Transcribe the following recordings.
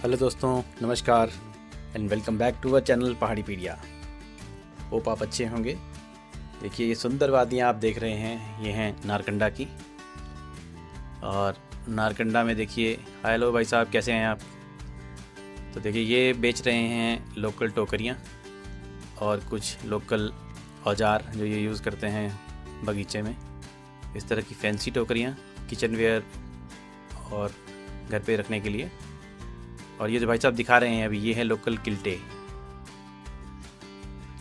Hello दोस्तों, नमस्कार and welcome back to our channel Pahadi Pedia. Hope आप अच्छे होंगे। देखिए, ये सुंदर वादियाँ आप देख रहे हैं, ये हैं नारकंडा की। और नारकंडा में देखिए, हेलो भाई साहब, कैसे हैं आप? तो देखिए, ये बेच रहे हैं लोकल टोकरियाँ और कुछ लोकल औजार जो ये यूज़ करते हैं बगीचे में। इस तरह की फैंसी टोकरियाँ किचन वेयर और घर पे रखने के लिए। और ये जो भाई साहब दिखा रहे हैं अभी, ये है लोकल किल्टे।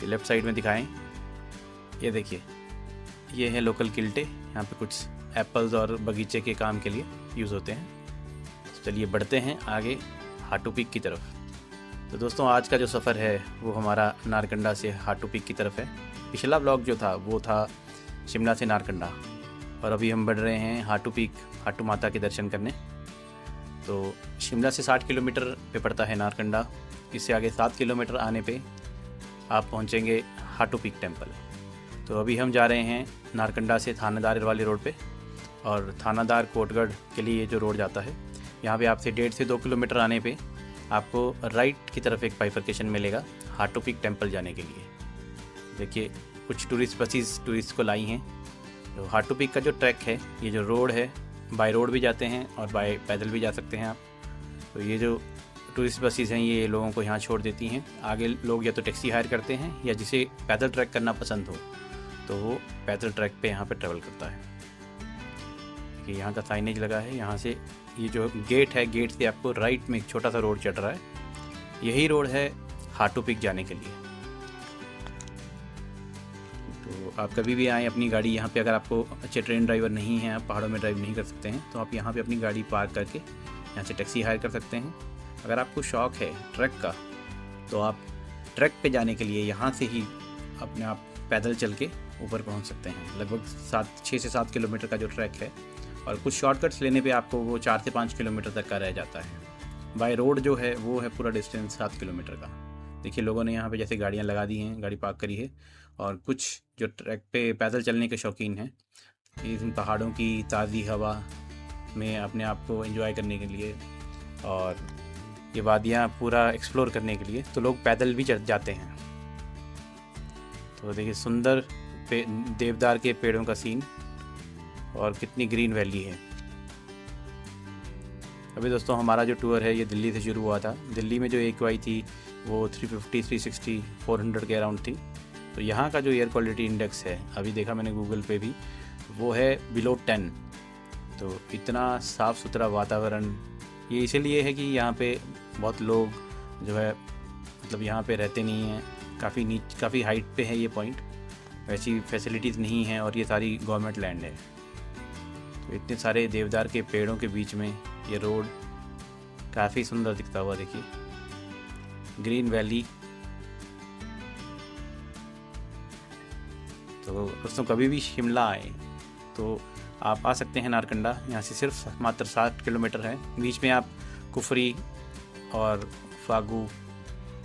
लेफ़्ट साइड में दिखाएं, ये देखिए, ये है लोकल किल्टे। यहाँ पे कुछ एप्पल्स और बगीचे के काम के लिए यूज़ होते हैं। तो चलिए बढ़ते हैं आगे हाटू पीक की तरफ। तो दोस्तों, आज का जो सफ़र है वो हमारा नारकंडा से हाटू पीक की तरफ है। पिछला ब्लॉग जो था वो था शिमला से नारकंडा, और अभी हम बढ़ रहे हैं हाटू पीक, हाटू माता के दर्शन करने। तो शिमला से 60 किलोमीटर पे पड़ता है नारकंडा। इससे आगे 7 किलोमीटर आने पे आप पहुंचेंगे हाटू पीक टेम्पल। तो अभी हम जा रहे हैं नारकंडा से थानादार वाली रोड पे, और थानादार कोटगढ़ के लिए ये जो रोड जाता है, यहाँ पे आपसे 1.5 से 2 किलोमीटर आने पे आपको राइट की तरफ एक बाइफर्केशन मिलेगा हाटू पीक टेम्पल जाने के लिए। देखिए, कुछ टूरिस्ट बसेस टूरिस्ट को लाई हैं। तो हाटू पीक का जो ट्रैक है, ये जो रोड है, बाय रोड भी जाते हैं और बाय पैदल भी जा सकते हैं आप। तो ये जो टूरिस्ट बसेस हैं, ये लोगों को यहाँ छोड़ देती हैं। आगे लोग या तो टैक्सी हायर करते हैं, या जिसे पैदल ट्रैक करना पसंद हो तो वो पैदल ट्रैक पे यहाँ पे ट्रैवल करता है। देखिए, यहाँ का साइनेज लगा है। यहाँ से ये जो गेट है, गेट से आपको राइट में एक छोटा सा रोड चढ़ रहा है। यही रोड है हाटू पीक जाने के लिए। तो आप कभी भी आएँ अपनी गाड़ी यहाँ पे, अगर आपको अच्छे ट्रेन ड्राइवर नहीं हैं, आप पहाड़ों में ड्राइव नहीं कर सकते हैं, तो आप यहाँ पे अपनी गाड़ी पार्क करके यहाँ से टैक्सी हायर कर सकते हैं। अगर आपको शौक़ है ट्रैक का, तो आप ट्रैक पे जाने के लिए यहाँ से ही अपने आप पैदल चल के ऊपर पहुँच सकते हैं। लगभग 6 से 7 किलोमीटर का जो ट्रैक है, और कुछ शॉर्टकट्स लेने पे आपको वो 4 से 5 किलोमीटर तक का रह जाता है। बाय रोड जो है वो है पूरा डिस्टेंस 7 किलोमीटर का। देखिए, लोगों ने यहाँ पे जैसे गाड़ियाँ लगा दी हैं, गाड़ी पार्क करी है, और कुछ जो ट्रैक पे पैदल चलने के शौकीन हैं, इन पहाड़ों की ताज़ी हवा में अपने आप को एंजॉय करने के लिए और ये वादियाँ पूरा एक्सप्लोर करने के लिए, तो लोग पैदल भी चढ़ जाते हैं। तो देखिए, सुंदर देवदार के पेड़ों का सीन, और कितनी ग्रीन वैली है। अभी दोस्तों, हमारा जो टूर है ये दिल्ली से शुरू हुआ था। दिल्ली में जो AQI थी वो 350, 360, 400 के अराउंड थी। तो यहाँ का जो एयर क्वालिटी इंडेक्स है, अभी देखा मैंने गूगल पे भी, वो है बिलो 10। तो इतना साफ़ सुथरा वातावरण, ये इसीलिए है कि यहाँ पे बहुत लोग जो है, मतलब यहाँ पे रहते नहीं हैं। काफ़ी हाइट पे है ये पॉइंट, वैसी फैसिलिटीज़ नहीं हैं, और ये सारी गवर्नमेंट लैंड है। तो इतने सारे देवदार के पेड़ों के बीच में ये रोड काफ़ी सुंदर दिखता हुआ, देखिए, ग्रीन वैली। तो दोस्तों, कभी भी शिमला आए तो आप आ सकते हैं नारकंडा। यहाँ से सिर्फ मात्र 7 किलोमीटर है। बीच में आप कुफरी और फागू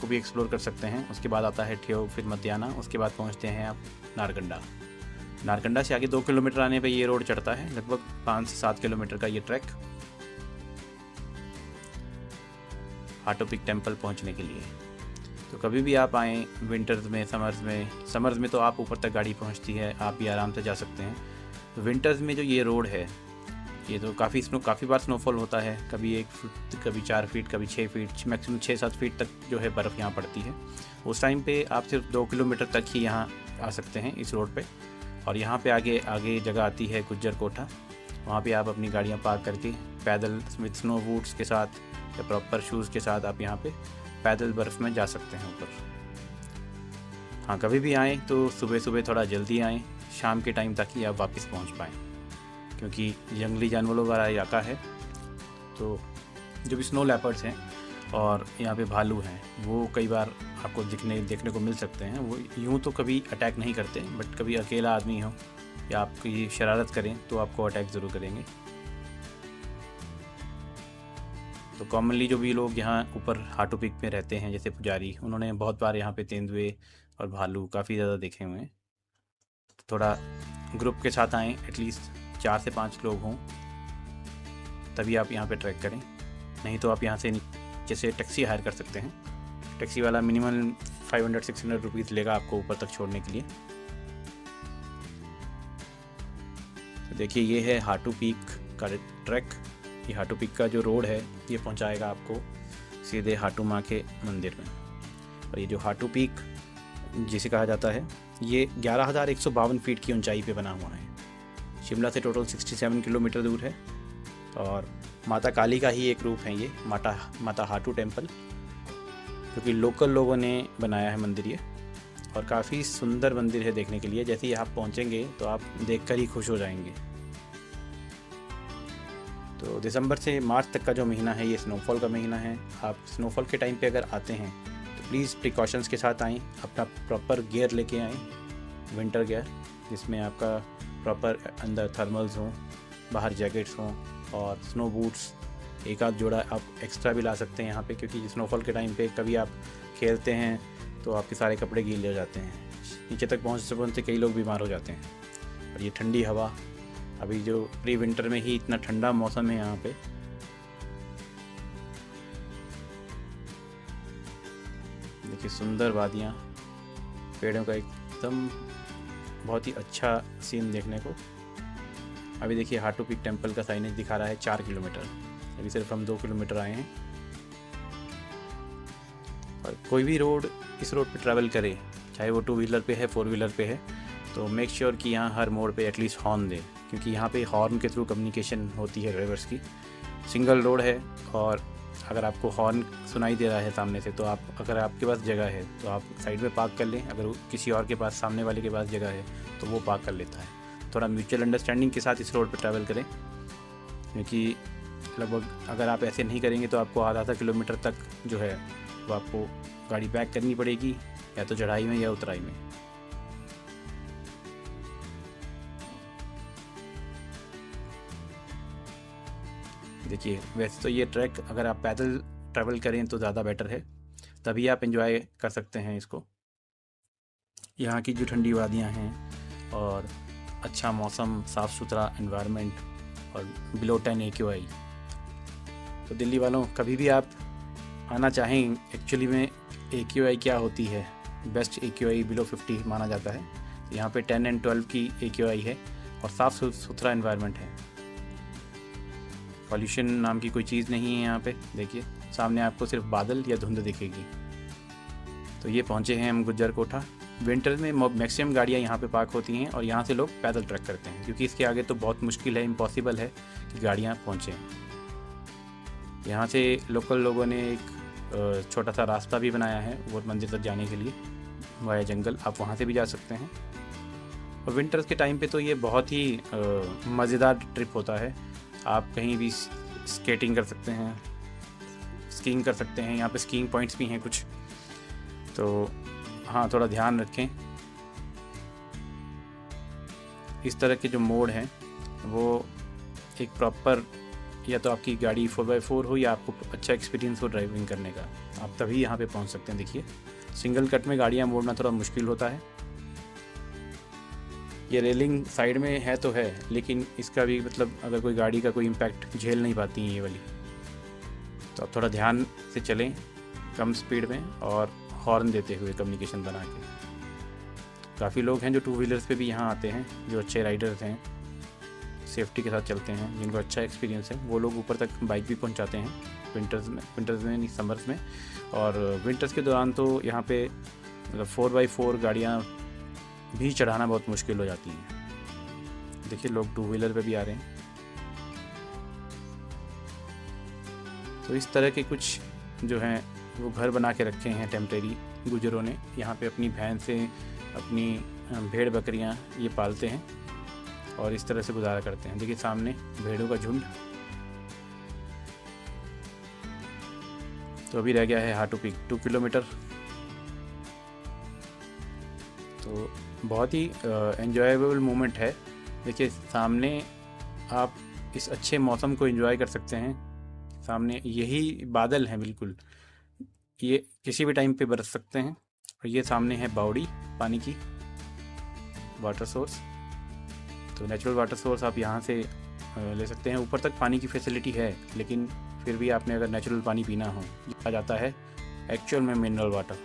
को भी एक्सप्लोर कर सकते हैं। उसके बाद आता है ठियोग, फिर मतियाना, उसके बाद पहुँचते हैं आप नारकंडा। नारकंडा से आगे 2 किलोमीटर आने पे ये रोड चढ़ता है, लगभग 5 से 7 किलोमीटर का ये ट्रैक हाटू पीक टेम्पल पहुंचने के लिए। तो कभी भी आप आएँ, विंटर्स में, समर्स में तो आप ऊपर तक गाड़ी पहुंचती है, आप भी आराम से जा सकते हैं। तो विंटर्स में जो ये रोड है, ये तो काफ़ी बार स्नोफॉल होता है। कभी 1 फीट, कभी 4 फीट, कभी 6 फीट, मैक्सिमम 6-7 फीट तक जो है बर्फ़ यहाँ पड़ती है। उस टाइम पे आप सिर्फ 2 किलोमीटर तक ही यहाँ आ सकते हैं इस रोड पे। और यहाँ पे आगे जगह आती है गुज्जर कोठा। वहाँ पे आप अपनी गाड़ियाँ पार्क करके पैदल विद स्नो बूट्स के साथ या प्रॉपर शूज़ के साथ आप यहाँ पे पैदल बर्फ़ में जा सकते हैं ऊपर। हाँ, कभी भी आएँ तो सुबह थोड़ा जल्दी आएँ, शाम के टाइम तक ही आप वापस पहुँच पाएँ, क्योंकि जंगली जानवरों वाला इलाका है। तो जो भी स्नो लेपर्ड्स हैं और यहाँ पे भालू हैं, वो कई बार आपको देखने को मिल सकते हैं। वो यूँ तो कभी अटैक नहीं करते, बट कभी अकेला आदमी हो या आपकी शरारत करें तो आपको अटैक ज़रूर करेंगे। तो कॉमनली जो भी लोग यहाँ ऊपर हाटू पीक में रहते हैं, जैसे पुजारी, उन्होंने बहुत बार यहाँ पे तेंदुए और भालू काफ़ी ज़्यादा देखे हुए हैं। थोड़ा ग्रुप के साथ आएँ, एटलीस्ट 4 से 5 लोग हों, तभी आप यहाँ पे ट्रैक करें। नहीं तो आप यहाँ से जैसे टैक्सी हायर कर सकते हैं। टैक्सी वाला मिनिमम 500-600 रुपीज़ लेगा आपको ऊपर तक छोड़ने के लिए। तो देखिए ये है हाटू पीक का ट्रैक। ये हाटू पीक का जो रोड है ये पहुंचाएगा आपको सीधे हाटू माँ के मंदिर में। और ये जो हाटू पीक जिसे कहा जाता है ये 11,152 फीट की ऊंचाई पे बना हुआ है। शिमला से टोटल 67 किलोमीटर दूर है और माता काली का ही एक रूप है ये, माता हाटू टेम्पल, क्योंकि लोकल लोगों ने बनाया है मंदिर ये। और काफ़ी सुंदर मंदिर है देखने के लिए। जैसे ही आप पहुंचेंगे तो आप देखकर ही खुश हो जाएंगे। तो दिसंबर से मार्च तक का जो महीना है ये स्नोफॉल का महीना है। आप स्नोफॉल के टाइम पे अगर आते हैं तो प्लीज़ प्रिकॉशंस के साथ आएँ, अपना प्रॉपर गियर लेके आएँ, विंटर गियर, जिसमें आपका प्रॉपर अंदर थर्मल्स हों, बाहर जैकेट्स हों और स्नो बूट्स एक आध जोड़ा आप एक्स्ट्रा भी ला सकते हैं यहाँ पे, क्योंकि स्नोफॉल के टाइम पे कभी आप खेलते हैं तो आपके सारे कपड़े गीले हो जाते हैं। नीचे तक पहुँचते पहुँचते कई लोग बीमार हो जाते हैं। और ये ठंडी हवा, अभी जो प्री विंटर में ही इतना ठंडा मौसम है यहाँ पे। देखिए सुंदर वादियाँ, पेड़ों का एकदम बहुत ही अच्छा सीन देखने को। अभी देखिए हाटू पीक टेम्पल का साइनेज दिखा रहा है 4 किलोमीटर, अभी सिर्फ हम 2 किलोमीटर आए हैं। और कोई भी रोड, इस रोड पे ट्रैवल करे, चाहे वो 2 व्हीलर पे है 4 व्हीलर पे है, तो मेक श्योर कि यहाँ हर मोड़ पे एटलीस्ट हॉर्न दे, क्योंकि यहाँ पे हॉर्न के थ्रू कम्युनिकेशन होती है ड्राइवर्स की। सिंगल रोड है और अगर आपको हॉर्न सुनाई दे रहा है सामने से, तो आप, अगर आपके पास जगह है तो आप साइड में पार्क कर लें। अगर किसी और के पास, सामने वाले के पास जगह है तो वो पार्क कर लेता है। थोड़ा म्यूचुअल अंडरस्टैंडिंग के साथ इस रोड पर ट्रैवल करें, क्योंकि लगभग अगर आप ऐसे नहीं करेंगे तो आपको आधा किलोमीटर तक जो है वो आपको गाड़ी बैक करनी पड़ेगी, या तो चढ़ाई में या उतराई में। देखिए वैसे तो ये ट्रैक अगर आप पैदल ट्रैवल करें तो ज़्यादा बेटर है, तभी आप एंजॉय कर सकते हैं इसको। यहाँ की जो ठंडी वादियाँ हैं और अच्छा मौसम, साफ़ सुथरा एनवायरनमेंट और बिलो 10 AQI। तो दिल्ली वालों, कभी भी आप आना चाहें, एक्चुअली में AQI क्या होती है, बेस्ट AQI बिलो 50 माना जाता है। तो यहाँ पे 10 और 12 की AQI है और साफ़ सुथरा एनवायरनमेंट है। पॉल्यूशन नाम की कोई चीज़ नहीं है यहाँ पे। देखिए सामने आपको सिर्फ बादल या धुंध दिखेगी। तो ये पहुँचे हैं हम गुज्जर कोठा। विंटर में मैक्सिमम गाड़ियाँ यहाँ पे पार्क होती हैं और यहाँ से लोग पैदल ट्रैक करते हैं, क्योंकि इसके आगे तो बहुत मुश्किल है, इम्पॉसिबल है कि गाड़ियाँ पहुँचें। यहाँ से लोकल लोगों ने एक छोटा सा रास्ता भी बनाया है वो मंदिर तक जाने के लिए, वाया जंगल। आप वहाँ से भी जा सकते हैं। और विंटर्स के टाइम पे तो ये बहुत ही मज़ेदार ट्रिप होता है। आप कहीं भी स्केटिंग कर सकते हैं, स्कीइंग कर सकते हैं। यहाँ पे स्कीइंग पॉइंट्स भी हैं कुछ, तो हाँ थोड़ा ध्यान रखें। इस तरह के जो मोड हैं वो एक प्रॉपर, या तो आपकी गाड़ी 4x4 हो या आपको अच्छा एक्सपीरियंस हो ड्राइविंग करने का, आप तभी यहाँ पे पहुँच सकते हैं। देखिए सिंगल कट में गाड़ियाँ मोड़ना थोड़ा मुश्किल होता है। ये रेलिंग साइड में है तो है, लेकिन इसका भी मतलब अगर कोई गाड़ी का कोई इम्पैक्ट झेल नहीं पाती है ये वाली, तो आप थोड़ा ध्यान से चलें, कम स्पीड में और हॉर्न देते हुए कम्युनिकेशन बना के। काफ़ी लोग हैं जो 2 व्हीलर्स पे भी यहाँ आते हैं, जो अच्छे राइडर्स हैं, सेफ्टी के साथ चलते हैं, जिनको अच्छा एक्सपीरियंस है, वो लोग ऊपर तक बाइक भी पहुँचाते हैं विंटर्स में नहीं, समर्स में। और विंटर्स के दौरान तो यहाँ पे मतलब 4x4 गाड़ियाँ भी चढ़ाना बहुत मुश्किल हो जाती हैं। देखिए लोग 2 व्हीलर पे भी आ रहे हैं। तो इस तरह के कुछ जो हैं वो घर बना के रखे हैं टेम्परेरी गुजरों ने। यहाँ पे अपनी भैंसें, अपनी भेड़ बकरियाँ ये पालते हैं और इस तरह से गुजारा करते हैं। देखिए सामने भेड़ों का झुंड। तो अभी रह गया है हाटू पीक 2 किलोमीटर। तो बहुत ही एन्जॉयबल मोमेंट है। देखिए सामने आप इस अच्छे मौसम को एंजॉय कर सकते हैं। सामने यही बादल हैं बिल्कुल, ये किसी भी टाइम पे बरस सकते हैं। और ये सामने है बावड़ी, पानी की वाटर सोर्स। तो नेचुरल वाटर सोर्स आप यहाँ से ले सकते हैं। ऊपर तक पानी की फैसिलिटी है, लेकिन फिर भी आपने अगर नेचुरल पानी पीना हो, कहा जाता है एक्चुअल में मिनरल वाटर।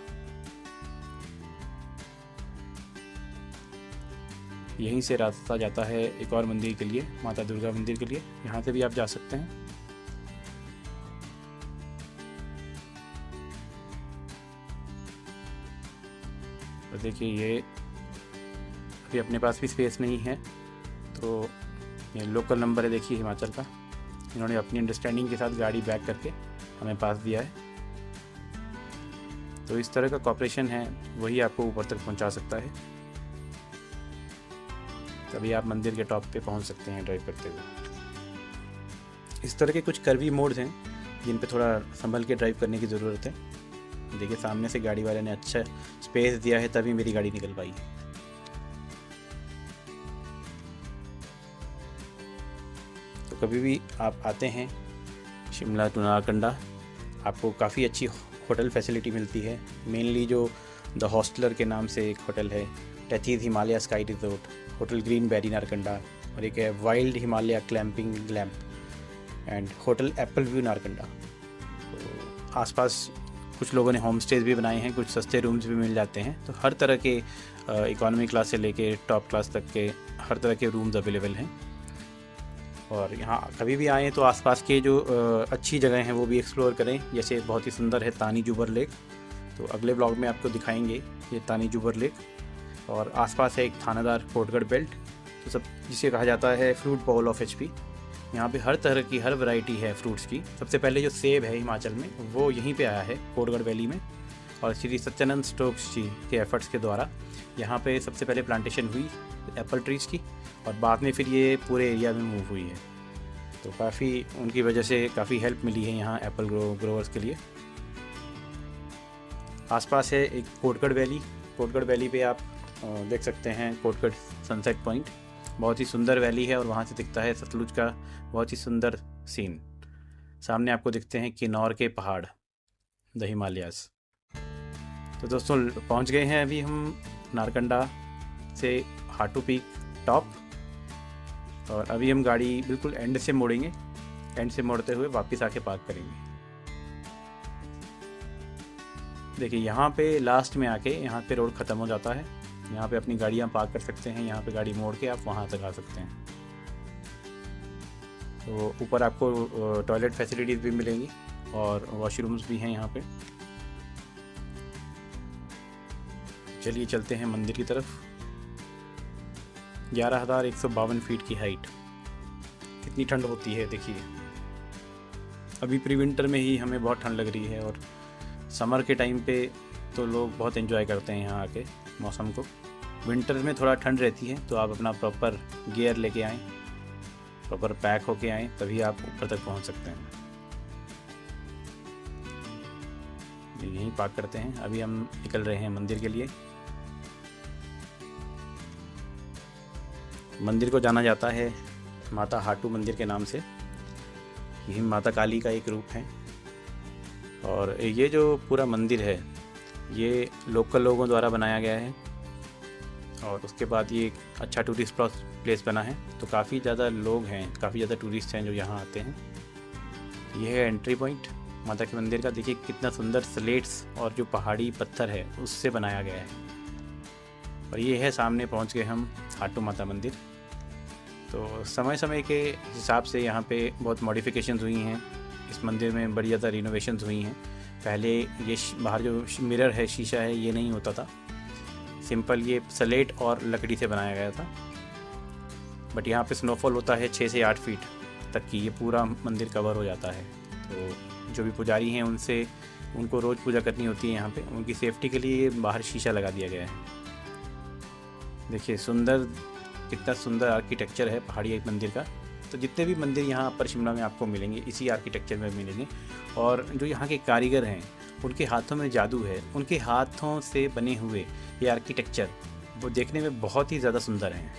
यहीं से रास्ता जाता है एक और मंदिर के लिए, माता दुर्गा मंदिर के लिए। यहाँ से भी आप जा सकते हैं। और देखिए ये अभी अपने पास भी स्पेस नहीं है, तो ये लोकल नंबर है देखिए हिमाचल का। इन्होंने अपनी अंडरस्टैंडिंग के साथ गाड़ी बैक करके हमें पास दिया है। तो इस तरह का कॉपरेशन है, वही आपको ऊपर तक पहुंचा सकता है। तभी आप मंदिर के टॉप पे पहुंच सकते हैं ड्राइव करते हुए। इस तरह के कुछ कर्वी मोड्स हैं जिन पे थोड़ा संभल के ड्राइव करने की ज़रूरत है। देखिए सामने से गाड़ी वाले ने अच्छा स्पेस दिया है, तभी मेरी गाड़ी निकल पाई। तो कभी भी आप आते हैं शिमला टू नारकंडा, आपको काफ़ी अच्छी होटल फैसिलिटी मिलती है। मेनली जो द हॉस्टलर के नाम से एक होटल है, Tethys Himalaya ski resort, hotel green berry Narkanda, और एक है wild Himalaya glamping glamp and hotel apple view Narkanda. तो आसपास कुछ लोगों ने होम स्टेज भी बनाए हैं, कुछ सस्ते रूम्स भी मिल जाते हैं। तो हर तरह के इकोनॉमी क्लास से लेके टॉप क्लास तक के हर तरह के रूम्स अवेलेबल हैं। और यहाँ कभी भी आएँ तो आसपास के जो अच्छी जगह हैं वो भी एक्सप्लोर करें। जैसे बहुत ही सुंदर है तानी जुबर लेक, तो अगले ब्लॉग में आपको दिखाएंगे ये तानी जुबर लेक। और आसपास है एक थानादार कोटगढ़ बेल्ट, तो सब जिसे कहा जाता है फ्रूट बाउल ऑफ एचपी। यहाँ पे हर तरह की हर वैरायटी है फ्रूट्स की। सबसे पहले जो सेब है हिमाचल में वो यहीं पे आया है कोटगढ़ वैली में, और श्री सत्यानंद स्टोक्स जी के एफर्ट्स के द्वारा यहाँ पे सबसे पहले प्लांटेशन हुई एप्पल ट्रीज़ की, और बाद में फिर ये पूरे एरिया में मूव हुई है। तो काफ़ी उनकी वजह से काफ़ी हेल्प मिली है यहाँ एप्पल ग्रोवर्स के लिए। आसपास है एक कोटगढ़ वैली। कोटगढ़ वैली पे आप देख सकते हैं कोटगढ़ सनसेट पॉइंट, बहुत ही सुंदर वैली है, और वहाँ से दिखता है सतलुज का बहुत ही सुंदर सीन। सामने आपको दिखते हैं किन्नौर के पहाड़, द हिमालयाज़। तो दोस्तों पहुँच गए हैं अभी हम नारकंडा से हाटू पीक टॉप, और अभी हम गाड़ी बिल्कुल एंड से मोड़ेंगे। एंड से मोड़ते हुए वापस आके पार्क करेंगे। देखिए यहाँ पे लास्ट में आके यहाँ पे रोड ख़त्म हो जाता है। यहाँ पे अपनी गाड़ियाँ पार्क कर सकते हैं, यहाँ पे गाड़ी मोड़ के आप वहाँ तक आ सकते हैं। तो ऊपर आपको टॉयलेट फैसिलिटीज़ भी मिलेंगी और वॉशरूम्स भी हैं यहाँ पे। चलिए चलते हैं मंदिर की तरफ। 11,152 फीट की हाइट, कितनी ठंड होती है देखिए। अभी प्री विंटर में ही हमें बहुत ठंड लग रही है, और समर के टाइम पे तो लोग बहुत एंजॉय करते हैं यहाँ आके मौसम को। विंटर में थोड़ा ठंड रहती है, तो आप अपना प्रॉपर गियर लेके आएँ, प्रॉपर पैक होके आएँ, तभी आप ऊपर तक पहुँच सकते हैं। यहीं पार्क करते हैं। अभी हम निकल रहे हैं मंदिर के लिए। मंदिर को जाना जाता है माता हाटू मंदिर के नाम से। यही माता काली का एक रूप है, और ये जो पूरा मंदिर है ये लोकल लोगों द्वारा बनाया गया है, और उसके बाद ये एक अच्छा टूरिस्ट प्लेस बना है। तो काफ़ी ज़्यादा लोग हैं, काफ़ी ज़्यादा टूरिस्ट हैं जो यहाँ आते हैं। ये है एंट्री पॉइंट माता के मंदिर का। देखिए कितना सुंदर स्लेट्स और जो पहाड़ी पत्थर है उससे बनाया गया है। और ये है सामने पहुँच गए हम हाटू माता मंदिर। तो समय समय के हिसाब से यहाँ पे बहुत मॉडिफिकेशंस हुई हैं। इस मंदिर में बड़ी ज़्यादा रिनोवेशंस हुई हैं। पहले ये बाहर जो मिरर है, शीशा है, ये नहीं होता था। सिंपल ये स्लेट और लकड़ी से बनाया गया था। बट यहाँ पे स्नोफॉल होता है 6 से 8 फीट तक की, ये पूरा मंदिर कवर हो जाता है। तो जो भी पुजारी हैं उनको रोज़ पूजा करनी होती है यहाँ पे। उनकी सेफ्टी के लिए बाहर शीशा लगा दिया गया है। देखिए कितना सुंदर आर्किटेक्चर है पहाड़ी मंदिर का। तो जितने भी मंदिर यहाँ अपर शिमला में आपको मिलेंगे इसी आर्किटेक्चर में मिलेंगे। और जो यहाँ के कारीगर हैं उनके हाथों में जादू है। उनके हाथों से बने हुए ये आर्किटेक्चर वो देखने में बहुत ही ज़्यादा सुंदर हैं।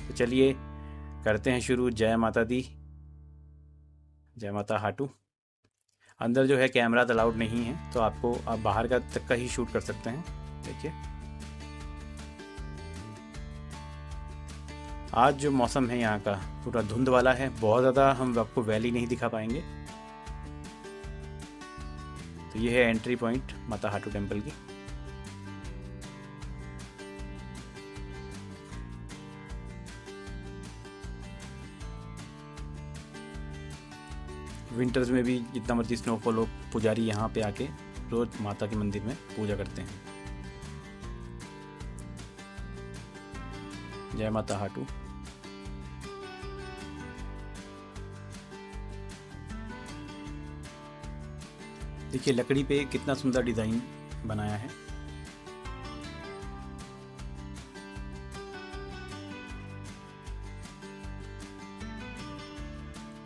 तो चलिए करते हैं शुरू। जय माता दी, जय माता हाटू। अंदर जो है कैमरा अलाउड नहीं है, तो आप बाहर का तक का ही शूट कर सकते हैं। देखिए आज जो मौसम है यहाँ का पूरा धुंध वाला है, बहुत ज़्यादा हम आपको वैली नहीं दिखा पाएंगे। तो ये है एंट्री पॉइंट माता हाटू टेम्पल की। विंटर्स में भी जितना मर्जी स्नोफॉल हो, पुजारी यहाँ पे आके रोज माता के मंदिर में पूजा करते हैं। जय माता हाटू। देखिए लकड़ी पे कितना सुंदर डिजाइन बनाया है।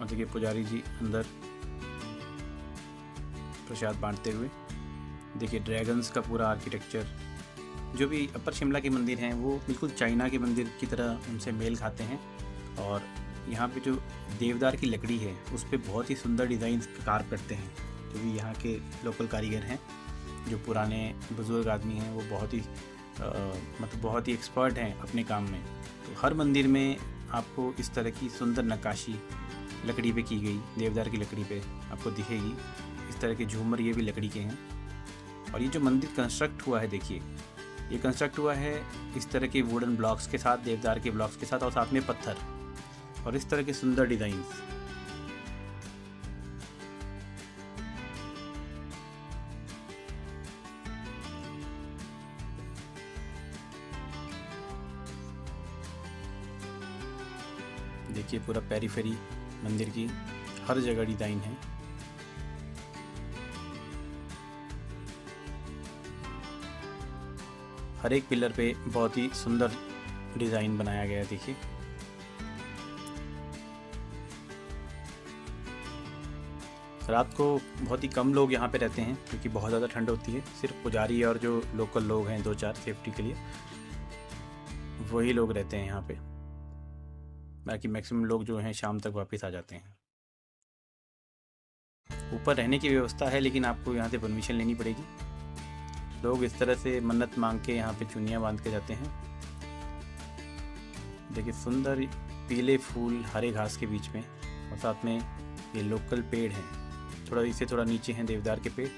और देखिए पुजारी जी अंदर प्रसाद बांटते हुए। देखिए ड्रैगन्स का पूरा आर्किटेक्चर, जो भी अपर शिमला के मंदिर हैं वो बिल्कुल चाइना के मंदिर की तरह उनसे मेल खाते हैं। और यहाँ पे जो देवदार की लकड़ी है उस पर बहुत ही सुंदर डिज़ाइन कार्व करते हैं। जो भी यहाँ के लोकल कारीगर हैं, जो पुराने बुज़ुर्ग आदमी हैं, वो बहुत ही मतलब बहुत ही एक्सपर्ट हैं अपने काम में। तो हर मंदिर में आपको इस तरह की सुंदर नक्काशी लकड़ी पे की गई, देवदार की लकड़ी पे आपको दिखेगी। इस तरह के झूमर ये भी लकड़ी के हैं। और ये जो मंदिर कंस्ट्रक्ट हुआ है, देखिए ये कंस्ट्रक्ट हुआ है इस तरह के वुडन ब्लॉक्स के साथ, देवदार के ब्लॉक्स के साथ, और साथ में पत्थर और इस तरह के सुंदर डिज़ाइंस। देखिए पूरा पेरीफेरी मंदिर की हर जगह डिज़ाइन है। हर एक पिलर पे बहुत ही सुंदर डिज़ाइन बनाया गया है। देखिए रात को बहुत ही कम लोग यहाँ पे रहते हैं क्योंकि बहुत ज़्यादा ठंड होती है। सिर्फ पुजारी और जो लोकल लोग हैं 2-4 सेफ्टी के लिए, वही लोग रहते हैं यहाँ पे। बाकी मैक्सिमम लोग जो हैं शाम तक वापस आ जाते हैं। ऊपर रहने की व्यवस्था है लेकिन आपको यहाँ से परमिशन लेनी पड़ेगी। लोग इस तरह से मन्नत मांग के यहाँ पे चुन्नियाँ बांध के जाते हैं। देखिए सुंदर पीले फूल हरे घास के बीच में, और साथ में ये लोकल पेड़ हैं। थोड़ा इससे थोड़ा नीचे हैं देवदार के पेड़।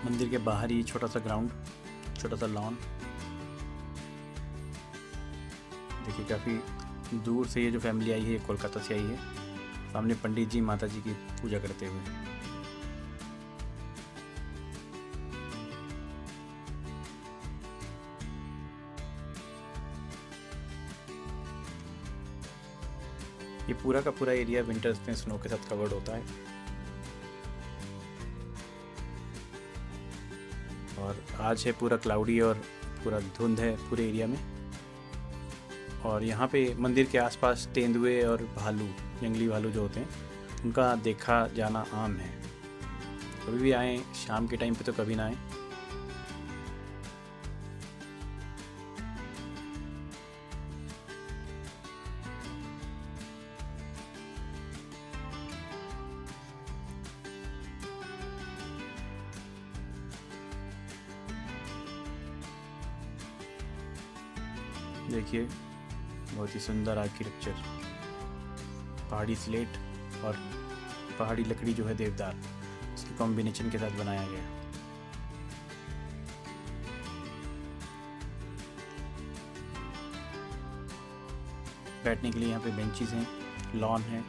मंदिर के बाहर ही छोटा सा ग्राउंड, छोटा सा लॉन। देखिए काफ़ी दूर से ये जो फैमिली आई है, कोलकाता से आई है। सामने पंडित जी माता जी की पूजा करते हुए। ये पूरा का पूरा एरिया विंटर्स में स्नो के साथ कवर्ड होता है। और आज है पूरा क्लाउडी और पूरा धुंध है पूरे एरिया में। और यहाँ पे मंदिर के आसपास तेंदुए और भालू, जंगली भालू जो होते हैं, उनका देखा जाना आम है। कभी भी आएँ, शाम के टाइम पे तो कभी ना आएँ। देखिए बहुत ही सुंदर आर्किटेक्चर, पहाड़ी स्लेट और पहाड़ी लकड़ी जो है देवदार, उसके कॉम्बिनेशन के साथ बनाया गया। बैठने के लिए यहाँ पे बेंचेस हैं, लॉन है।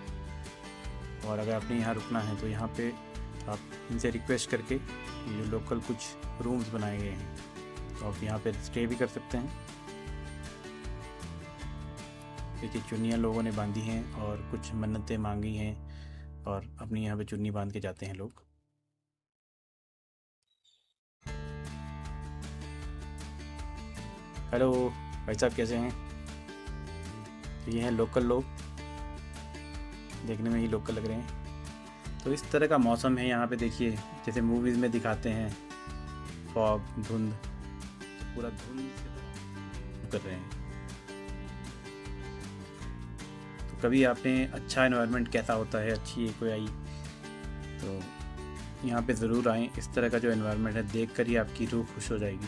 और अगर आपने यहाँ रुकना है तो यहाँ पे आप इनसे रिक्वेस्ट करके ये जो लोकल कुछ रूम्स बनाए गए हैं, तो आप यहाँ पे स्टे भी कर सकते हैं। देखिए चुन्नियाँ लोगों ने बांधी हैं और कुछ मन्नतें मांगी हैं, और अपनी यहाँ पे चुन्नी बांध के जाते हैं लोग। हेलो भाई साहब, कैसे हैं? ये हैं लोकल लोग, देखने में ही लोकल लग रहे हैं। तो इस तरह का मौसम है यहाँ पे। देखिए जैसे मूवीज़ में दिखाते हैं, फॉग, धुंध, पूरा धुंध से कर रहे हैं। तो कभी आपने अच्छा एनवायरनमेंट कैसा होता है, अच्छी कोई आई तो यहाँ पे ज़रूर आएँ। इस तरह का जो एनवायरनमेंट है देख कर ही आपकी रूह खुश हो जाएगी।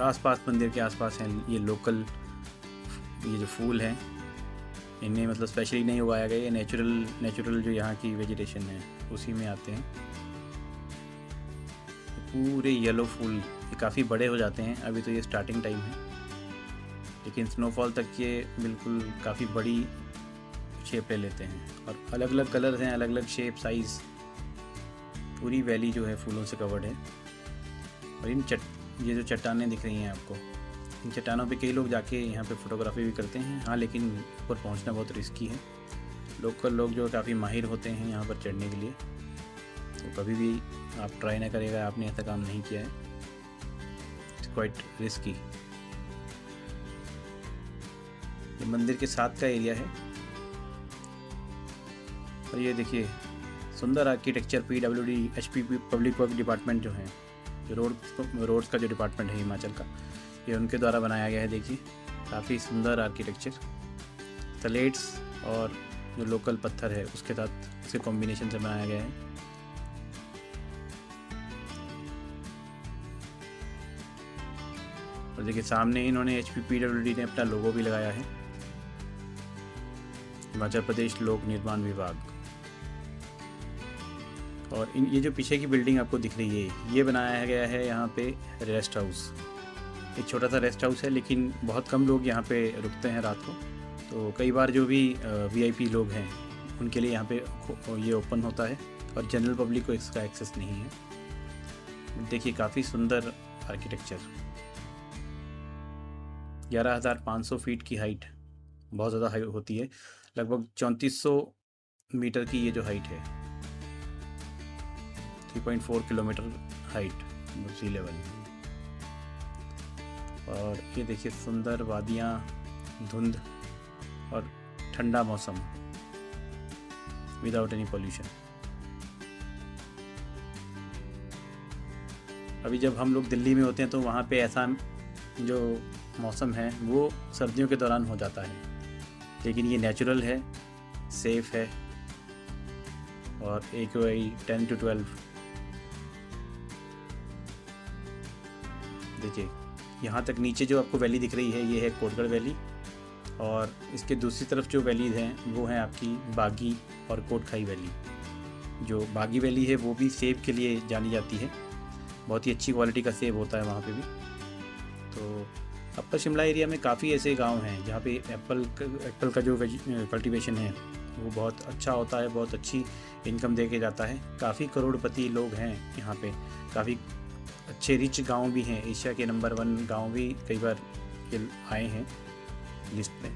आसपास मंदिर के आसपास हैं ये लोकल, ये जो फूल हैं इन्हें मतलब स्पेशली नहीं उगाया गया, ये नेचुरल जो यहाँ की वेजिटेशन है उसी में आते हैं। पूरे येलो फूल, ये काफ़ी बड़े हो जाते हैं, अभी तो ये स्टार्टिंग टाइम है, लेकिन स्नोफॉल तक ये बिल्कुल काफ़ी बड़ी शेप ले लेते हैं। और अलग अलग कलर्स हैं, अलग अलग शेप साइज़। पूरी वैली जो है फूलों से कवर्ड है। और ये जो चट्टानें दिख रही हैं आपको, इन चट्टानों पे कई लोग जाके यहाँ पे फ़ोटोग्राफी भी करते हैं। हाँ, लेकिन ऊपर पहुँचना बहुत रिस्की है। लोकल लोग जो काफ़ी माहिर होते हैं यहाँ पर चढ़ने के लिए, तो कभी भी आप ट्राई ना करेगा, आपने ऐसा काम नहीं किया है, इट्स क्वाइट रिस्की। ये मंदिर के साथ का एरिया है। और ये देखिए सुंदर architecture, PWD HP public work department जो है, जो रोड्स का जो डिपार्टमेंट है हिमाचल का, ये उनके द्वारा बनाया गया है। देखिए काफ़ी सुंदर आर्किटेक्चर, स्लेट्स और जो लोकल पत्थर है उसके साथ, उसके कॉम्बिनेशन से बनाया गया है। और देखिए सामने इन्होंने HP PWD ने अपना लोगो भी लगाया है, हिमाचल प्रदेश लोक निर्माण विभाग। और ये जो पीछे की बिल्डिंग आपको दिख रही है, ये बनाया गया है यहाँ पे रेस्ट हाउस। एक छोटा सा रेस्ट हाउस है, लेकिन बहुत कम लोग यहाँ पे रुकते हैं रात को। तो कई बार जो भी VIP लोग हैं उनके लिए यहाँ पे ये ओपन होता है, और जनरल पब्लिक को इसका एक्सेस नहीं है। देखिए काफ़ी सुंदर आर्किटेक्चर, 11,500 फीट की हाइट, बहुत ज़्यादा हाइट होती है। लगभग 3400 मीटर की ये जो हाइट है, 3.4 किलोमीटर हाइट सी लेवल। और ये देखिए सुंदर वादियाँ, धुंध और ठंडा मौसम विदाउट एनी पोल्यूशन। अभी जब हम लोग दिल्ली में होते हैं तो वहाँ पे ऐसा जो मौसम है वो सर्दियों के दौरान हो जाता है, लेकिन ये नेचुरल है, सेफ है। और AQI 10 to 12। देखिए यहाँ तक नीचे जो आपको वैली दिख रही है, ये है कोटगढ़ वैली, और इसके दूसरी तरफ जो वैलीज हैं वो हैं आपकी बागी और कोटखाई वैली। जो बागी वैली है वो भी सेब के लिए जानी जाती है, बहुत ही अच्छी क्वालिटी का सेब होता है वहाँ पे भी। तो अपर शिमला एरिया में काफ़ी ऐसे गांव हैं जहाँ पे एप्पल का जो कल्टीवेशन है वो बहुत अच्छा होता है, बहुत अच्छी इनकम दे के जाता है। काफ़ी करोड़पति लोग हैं यहाँ पे, काफ़ी अच्छे रिच गांव भी हैं। एशिया के नंबर 1 गांव भी कई बार आए हैं लिस्ट में।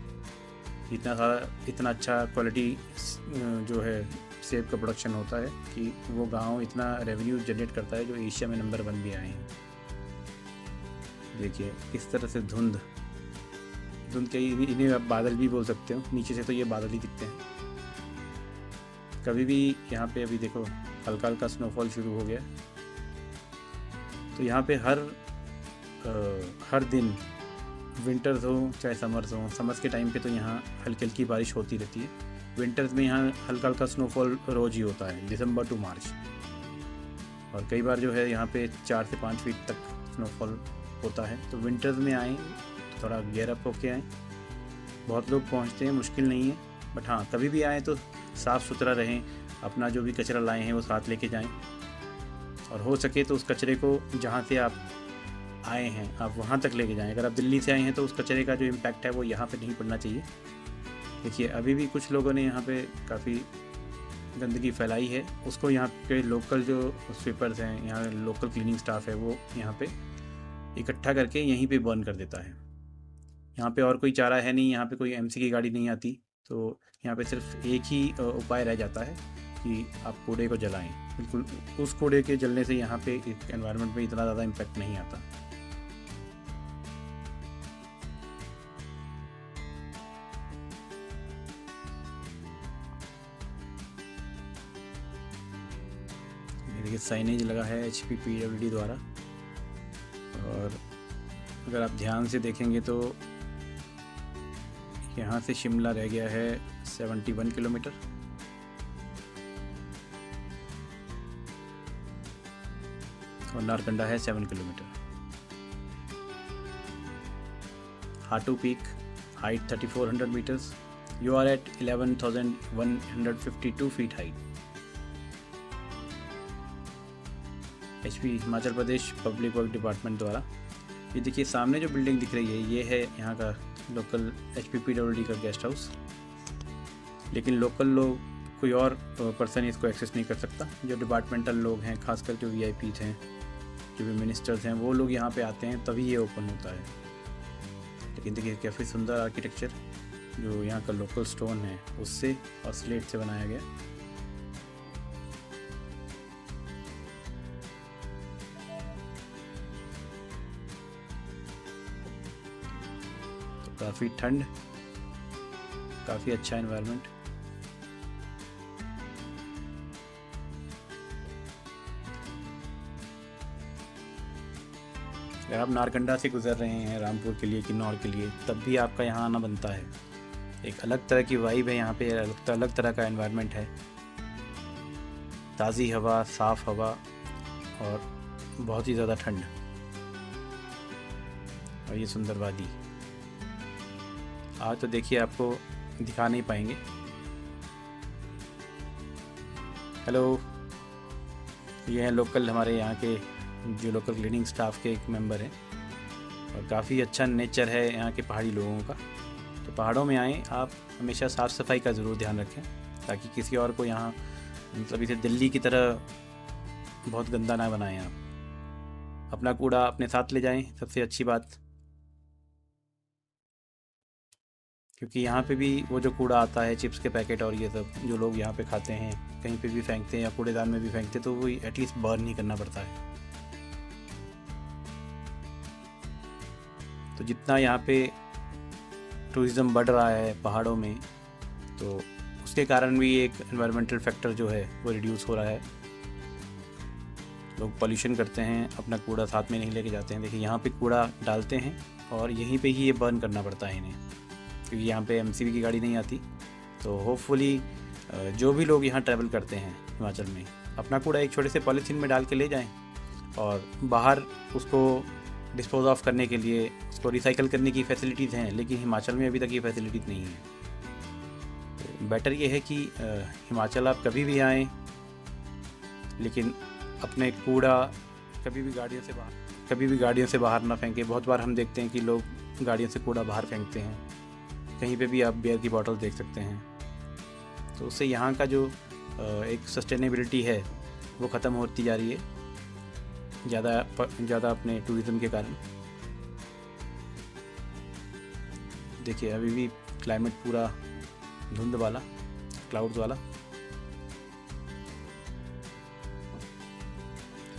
इतना अच्छा क्वालिटी जो है सेब का प्रोडक्शन होता है कि वो गांव इतना रेवेन्यू जनरेट करता है जो एशिया में नंबर 1 भी आए हैं। देखिए इस तरह से धुंध के, इन्हें आप बादल भी बोल सकते हो, नीचे से तो ये बादल ही दिखते हैं। कभी भी यहाँ पे अभी देखो हल्का हल्का स्नोफॉल शुरू हो गया। तो यहाँ पे हर दिन, विंटर्स हो चाहे समर्स हो, समर्स के टाइम पे तो यहाँ हल्की हल्की बारिश होती रहती है। विंटर्स में यहाँ हल्का हल्का स्नोफॉल रोज ही होता है, दिसंबर टू मार्च। और कई बार जो है यहाँ पे 4 से 5 फीट तक स्नोफॉल होता है। तो विंटर्स में आएँ तो थोड़ा गेयर अप होके आएँ। बहुत लोग पहुँचते हैं, मुश्किल नहीं है, बट हाँ कभी भी आएँ तो साफ़ सुथरा रहें, अपना जो भी कचरा लाए हैं वो साथ लेके जाएं, और हो सके तो उस कचरे को जहाँ से आप आए हैं आप वहाँ तक लेके जाएं। अगर आप दिल्ली से आए हैं तो उस कचरे का जो इम्पैक्ट है वो यहाँ पे नहीं पड़ना चाहिए। देखिए अभी भी कुछ लोगों ने यहाँ पे काफ़ी गंदगी फैलाई है, उसको यहाँ के लोकल जो स्वीपर्स हैं, यहाँ लोकल क्लीनिंग स्टाफ है, वो यहाँ पे इकट्ठा करके यहीं पे बर्न कर देता है। यहाँ पे और कोई चारा है नहीं, यहाँ पे कोई MC की गाड़ी नहीं आती, तो यहाँ पे सिर्फ एक ही उपाय रह जाता है कि आप कूड़े को जलाएं। बिल्कुल उस कूड़े के जलने से यहाँ पे एनवायरनमेंट में इतना ज़्यादा इम्पैक्ट नहीं आता। देखिए साइनेज लगा है HP PWD द्वारा, और अगर आप ध्यान से देखेंगे तो यहाँ से शिमला रह गया है 71 किलोमीटर। और नारकंडा है 7 kilometre. Hatu peak height 3400 metres. You are at 11,152 feet height. HP Himachal Pradesh public work department द्वारा। ये देखिए सामने जो बिल्डिंग दिख रही है ये है यहाँ का लोकल HPPWD का गेस्ट हाउस। लेकिन लोकल लोग कोई और पर्सन इसको एक्सेस नहीं कर सकता। जो डिपार्टमेंटल लोग हैं, खासकर जो VIPs हैं, जो भी मिनिस्टर्स हैं, वो लोग यहाँ पे आते हैं तभी ये ओपन होता है। लेकिन देखिए काफ़ी सुंदर आर्किटेक्चर जो यहाँ का लोकल स्टोन है उससे और स्लेट से बनाया गया। तो काफ़ी ठंड, काफ़ी अच्छा एनवायरनमेंट। अगर आप नारकंडा से गुजर रहे हैं रामपुर के लिए, किन्नौर के लिए, तब भी आपका यहाँ आना बनता है। एक अलग तरह की वाइब है यहाँ पे, अलग तरह का एनवायरनमेंट है। ताज़ी हवा, साफ़ हवा और बहुत ही ज़्यादा ठंड और ये सुंदर वादी। आज तो देखिए आपको दिखा नहीं पाएंगे। हेलो, ये हैं लोकल हमारे यहाँ के जो लोकल क्लीनिंग स्टाफ के एक मेंबर हैं। और काफ़ी अच्छा नेचर है यहाँ के पहाड़ी लोगों का। तो पहाड़ों में आएँ आप, हमेशा साफ़ सफाई का ज़रूर ध्यान रखें ताकि किसी और को यहाँ, मतलब इसे दिल्ली की तरह बहुत गंदा ना बनाएं। आप अपना कूड़ा अपने साथ ले जाएं, सबसे अच्छी बात, क्योंकि यहाँ पे भी वो जो कूड़ा आता है, चिप्स के पैकेट और ये सब जो लोग यहाँ पे खाते हैं, कहीं पे भी फेंकते हैं या कूड़ेदान में भी फेंकते, तो वो एटलीस्ट बर्न नहीं करना पड़ता है। तो जितना यहाँ पे टूरिज़्म बढ़ रहा है पहाड़ों में, तो उसके कारण भी एक एनवायरमेंटल फैक्टर जो है वो रिड्यूस हो रहा है। लोग पॉल्यूशन करते हैं, अपना कूड़ा साथ में नहीं लेके जाते हैं। देखिए यहाँ पे कूड़ा डालते हैं और यहीं पे ही ये बर्न करना पड़ता है इन्हें, क्योंकि यहाँ पे MCB की गाड़ी नहीं आती। तो होपफुली जो भी लोग यहाँ ट्रैवल करते हैं हिमाचल में, अपना कूड़ा एक छोटे से पॉलीथीन में डाल के ले जाएं और बाहर उसको डिस्पोज ऑफ करने के लिए उसको रिसाइकल करने की फैसिलिटीज़ हैं, लेकिन हिमाचल में अभी तक ये फैसिलिटीज़ नहीं है। तो बेटर ये है कि हिमाचल आप कभी भी आएँ, लेकिन अपने कूड़ा कभी भी गाड़ियों से बाहर ना फेंकें। बहुत बार हम देखते हैं कि लोग गाड़ियों से कूड़ा बाहर फेंकते हैं। कहीं पे भी आप बियर की बॉटल देख सकते हैं। तो उससे यहाँ का जो एक सस्टेनेबिलिटी है वो ख़त्म होती जा रही है ज़्यादा अपने टूरिज़्म के कारण। देखिए अभी भी क्लाइमेट पूरा धुंध वाला, क्लाउड्स वाला।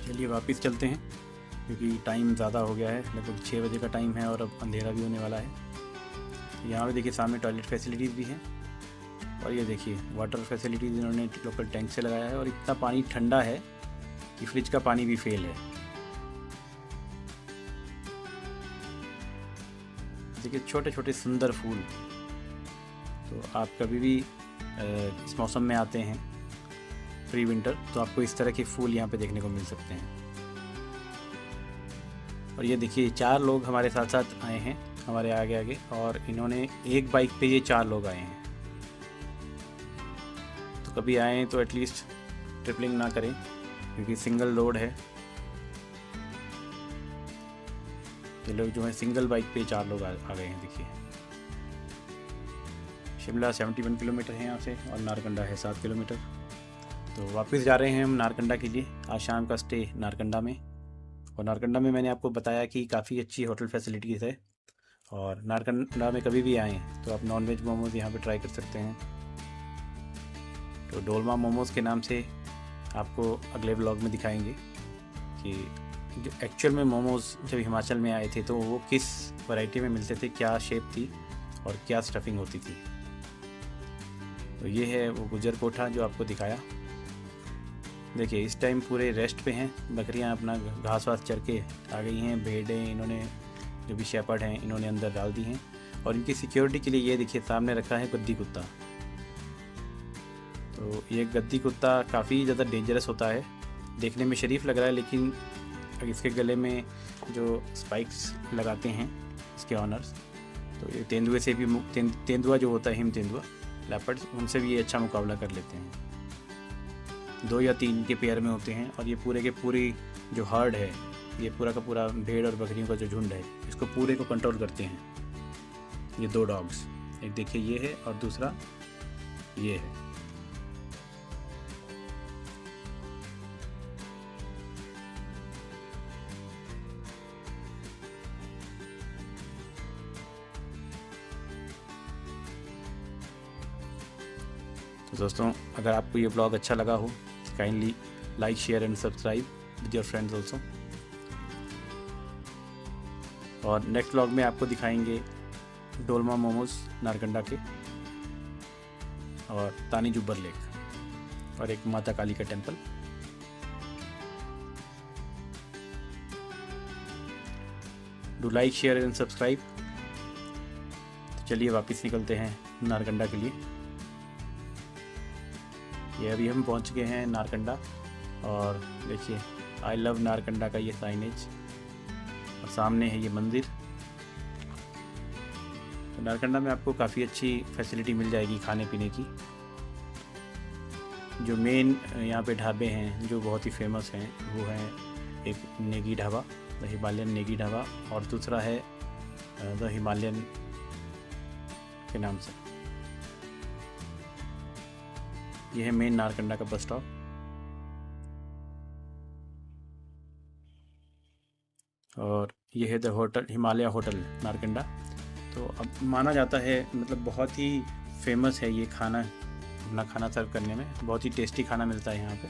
चलिए वापस चलते हैं क्योंकि टाइम ज़्यादा हो गया है, लगभग 6 बजे का टाइम है और अब अंधेरा भी होने वाला है। यहाँ पे देखिए सामने टॉयलेट फैसिलिटीज़ भी हैं और ये देखिए वाटर फैसिलिटीज़ इन्होंने लोकल टैंक से लगाया है। और इतना पानी ठंडा है कि फ्रिज का पानी भी फेल है। देखिए छोटे छोटे सुंदर फूल। तो आप कभी भी इस मौसम में आते हैं प्री विंटर, तो आपको इस तरह के फूल यहाँ पे देखने को मिल सकते हैं। और ये देखिए 4 लोग हमारे साथ साथ आए हैं, हमारे आगे, और इन्होंने एक बाइक पे ये 4 लोग आए हैं। तो कभी आएँ तो एटलीस्ट ट्रिपलिंग ना करें क्योंकि सिंगल लोड है। ये लोग जो है सिंगल बाइक पे 4 लोग आ गए हैं। देखिए शिमला 71 किलोमीटर है यहाँ से और नारकंडा है 7 किलोमीटर। तो वापस जा रहे हैं हम नारकंडा के लिए। आज शाम का स्टे नारकंडा में। और नारकंडा में मैंने आपको बताया कि काफ़ी अच्छी होटल फैसिलिटीज़ है। और नारकंडा में कभी भी आएँ तो आप नॉनवेज मोमोज़ यहाँ पे ट्राई कर सकते हैं। तो डोलमा मोमोज़ के नाम से आपको अगले व्लॉग में दिखाएंगे कि जो एक्चुअल में मोमोज़ जब हिमाचल में आए थे तो वो किस वैरायटी में मिलते थे, क्या शेप थी और क्या स्टफिंग होती थी। तो ये है वो गुजर कोठा जो आपको दिखाया। देखिए इस टाइम पूरे रेस्ट पे हैं, बकरियां अपना घास वास चर के आ गई हैं। भेड़ें इन्होंने जो भी शेपर्ड हैं इन्होंने अंदर डाल दी हैं। और इनकी सिक्योरिटी के लिए ये देखिए सामने रखा है गद्दी कुत्ता। तो ये गद्दी कुत्ता काफ़ी ज़्यादा डेंजरस होता है, देखने में शरीफ लग रहा है, लेकिन इसके गले में जो स्पाइक्स लगाते हैं इसके ऑनर्स, तो ये तेंदुए से भी तेंदुआ जो होता है हिम तेंदुआ लेपर्ड्स, उनसे भी ये अच्छा मुकाबला कर लेते हैं। 2 या 3 के पेयर में होते हैं। और ये पूरे के पूरी जो हर्ड है, ये पूरा का पूरा भेड़ और बकरियों का जो झुंड है, इसको पूरे को कंट्रोल करते हैं ये 2 डॉग्स। एक देखिए ये है और दूसरा ये है। तो दोस्तों अगर आपको ये ब्लॉग अच्छा लगा हो, kindly like share and subscribe with your friends also. और नेक्स्ट ब्लॉग में आपको दिखाएंगे डोलमा मोमोज नारकंडा के, और तानी जुब्बर लेक, और एक माता काली का temple. Do like share and subscribe. तो चलिए वापस निकलते हैं नारकंडा के लिए। ये अभी हम पहुंच गए हैं नारकंडा, और देखिए आई लव नारकंडा का ये साइनेज, और सामने है ये मंदिर। तो नारकंडा में आपको काफ़ी अच्छी फैसिलिटी मिल जाएगी खाने पीने की। जो मेन यहाँ पे ढाबे हैं जो बहुत ही फेमस हैं वो हैं एक नेगी ढाबा, द हिमालयन नेगी ढाबा, और दूसरा है द हिमालयन के नाम से। ये है मेन नारकंडा का बस स्टॉप। और ये है the hotel Himalaya hotel Narkanda. तो अब माना जाता है मतलब बहुत ही फेमस है ये खाना, अपना खाना सर्व करने में बहुत ही टेस्टी खाना मिलता है यहाँ पे।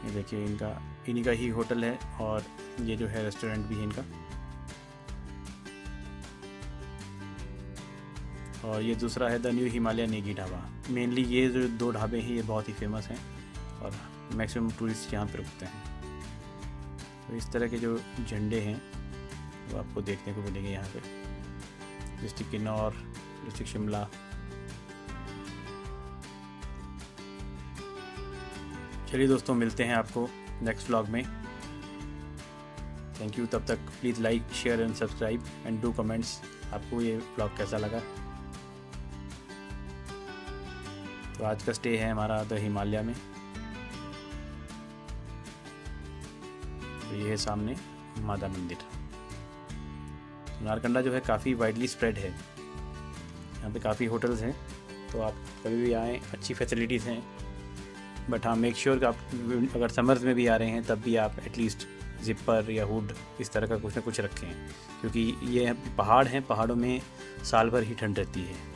ये देखिए इन्हीं का ही होटल है, और ये जो है रेस्टोरेंट भी है इनका। और ये दूसरा है the new Himalaya Negi dhaba. Mainly ये जो 2 ढाबे हैं ये बहुत ही फेमस हैं, और मैक्सिमम टूरिस्ट यहाँ पे रुकते हैं। तो इस तरह के जो झंडे हैं वो आपको देखने को मिलेंगे यहाँ पे। District Kinnaur, district Shimla. चलिए दोस्तों मिलते हैं आपको नेक्स्ट व्लॉग में। Thank you. तब तक please like share and subscribe and do comments आपको ये व्लॉग कैसा लगा। तो आज का स्टे है हमारा द हिमालय में। तो ये है सामने माता मंदिर। नारकंडा जो है काफ़ी वाइडली स्प्रेड है, यहाँ पे काफ़ी होटल्स हैं, तो आप कभी भी आएँ, अच्छी फैसिलिटीज़ हैं। बट हाँ मेक श्योर कि आप अगर समर्स में भी आ रहे हैं तब भी आप एटलीस्ट जिपर या हुड इस तरह का कुछ ना कुछ रखें, क्योंकि ये पहाड़ हैं, पहाड़ों में साल भर ही ठंड रहती है।